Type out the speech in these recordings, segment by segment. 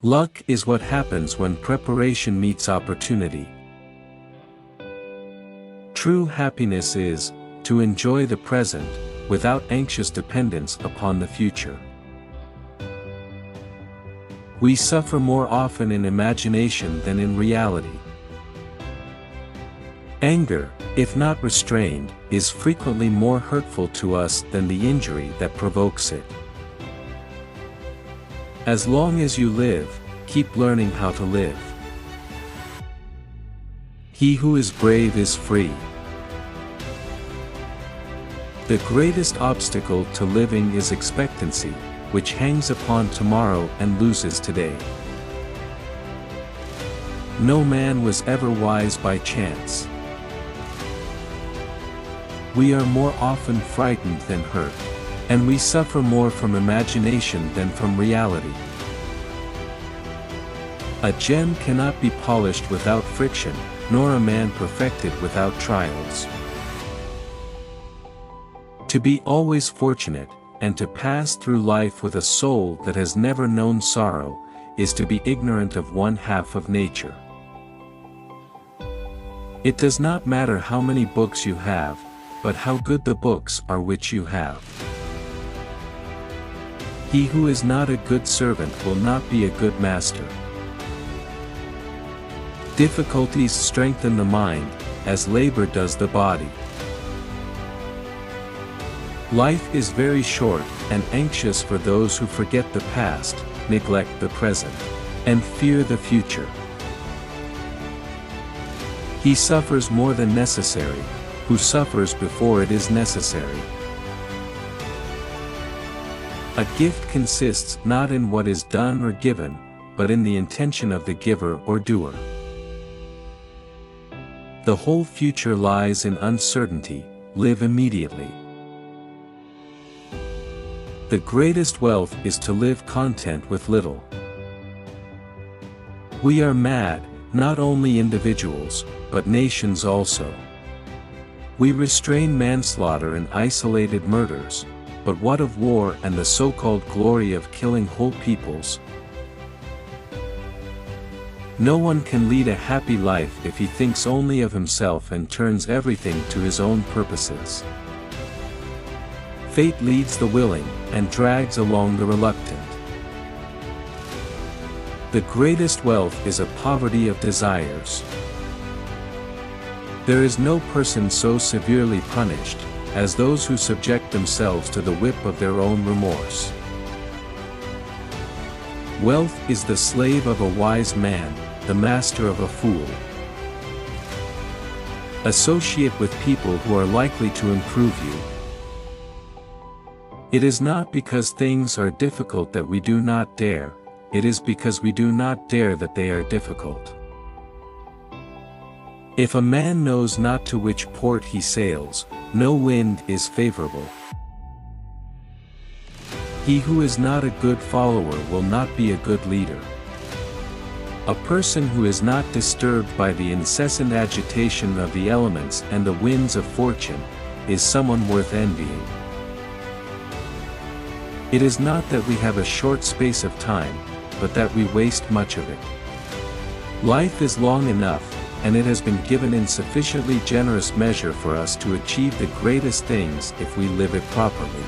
Luck is what happens when preparation meets opportunity. True happiness is to enjoy the present, without anxious dependence upon the future. We suffer more often in imagination than in reality. Anger, if not restrained, is frequently more hurtful to us than the injury that provokes it. As long as you live, keep learning how to live. He who is brave is free. The greatest obstacle to living is expectancy, which hangs upon tomorrow and loses today. No man was ever wise by chance. We are more often frightened than hurt, and we suffer more from imagination than from reality. A gem cannot be polished without friction, nor a man perfected without trials. To be always fortunate, and to pass through life with a soul that has never known sorrow, is to be ignorant of one half of nature. It does not matter how many books you have, but how good the books are which you have. He who is not a good servant will not be a good master. Difficulties strengthen the mind, as labor does the body. Life is very short, and anxious for those who forget the past, neglect the present, and fear the future. He suffers more than necessary, who suffers before it is necessary. A gift consists not in what is done or given, but in the intention of the giver or doer. The whole future lies in uncertainty. Live immediately. The greatest wealth is to live content with little. We are mad, not only individuals, but nations also. We restrain manslaughter and isolated murders, but what of war and the so-called glory of killing whole peoples? No one can lead a happy life if he thinks only of himself and turns everything to his own purposes. Fate leads the willing, and drags along the reluctant. The greatest wealth is a poverty of desires. There is no person so severely punished, as those who subject themselves to the whip of their own remorse. Wealth is the slave of a wise man, the master of a fool. Associate with people who are likely to improve you. It is not because things are difficult that we do not dare, it is because we do not dare that they are difficult. If a man knows not to which port he sails, no wind is favorable. He who is not a good follower will not be a good leader. A person who is not disturbed by the incessant agitation of the elements and the winds of fortune, is someone worth envying. It is not that we have a short space of time, but that we waste much of it. Life is long enough, and it has been given in sufficiently generous measure for us to achieve the greatest things if we live it properly.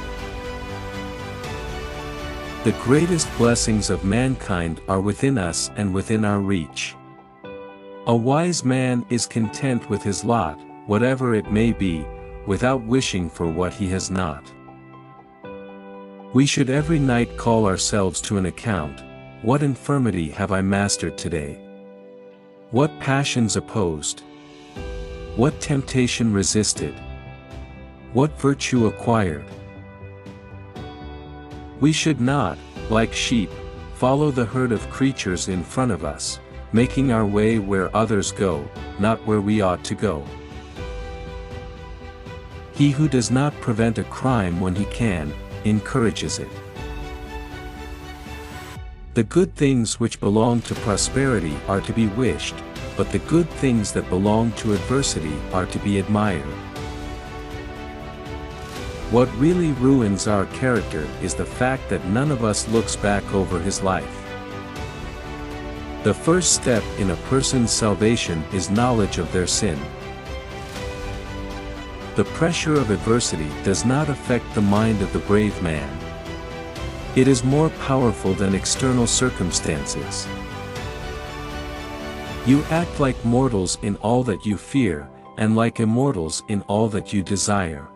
The greatest blessings of mankind are within us and within our reach. A wise man is content with his lot, whatever it may be, without wishing for what he has not. We should every night call ourselves to an account. What infirmity have I mastered today? What passions opposed? What temptation resisted? What virtue acquired? We should not, like sheep, follow the herd of creatures in front of us, making our way where others go, not where we ought to go. He who does not prevent a crime when he can, encourages it. The good things which belong to prosperity are to be wished, but the good things that belong to adversity are to be admired. What really ruins our character is the fact that none of us looks back over his life. The first step in a person's salvation is knowledge of their sin. The pressure of adversity does not affect the mind of the brave man. It is more powerful than external circumstances. You act like mortals in all that you fear, and like immortals in all that you desire.